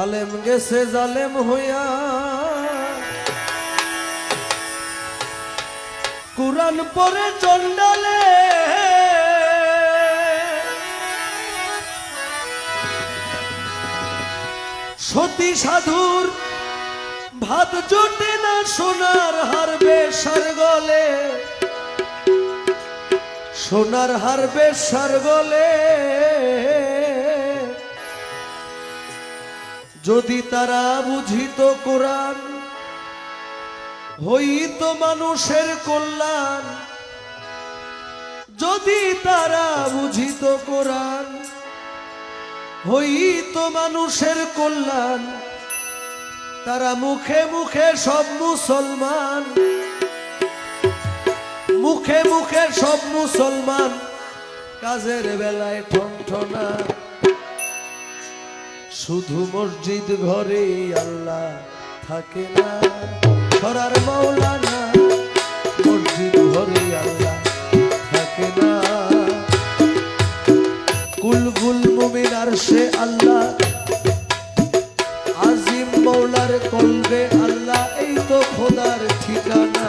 আলেম গেছে জালেম হইয়া, কুরআন পড়ে চন্ডালে, সতী সাধুর ভাত জোটে না, সোনার হার বেশার গলে, সোনার হার বেশার গলে। যদি তারা বুঝিত কোরআন, হইত মানুষের কল্যাণ। যদি তারা বুঝিত কোরআন, হইত মানুষের কল্যাণ। তারা মুখে মুখে সব মুসলমান, মুখে মুখে সব মুসলমান, কাজের বেলায় ঠনঠনা। শুধু মসজিদ ঘরে আল্লাহ থাকে না, ধরার মাওলানা মসজিদ ঘরে আল্লাহ থাকে না। কুলবুল মুমিন আরশে আল্লাহ, আজিম মৌলার কলবে আল্লাহ, এই তো খোদার ঠিকানা।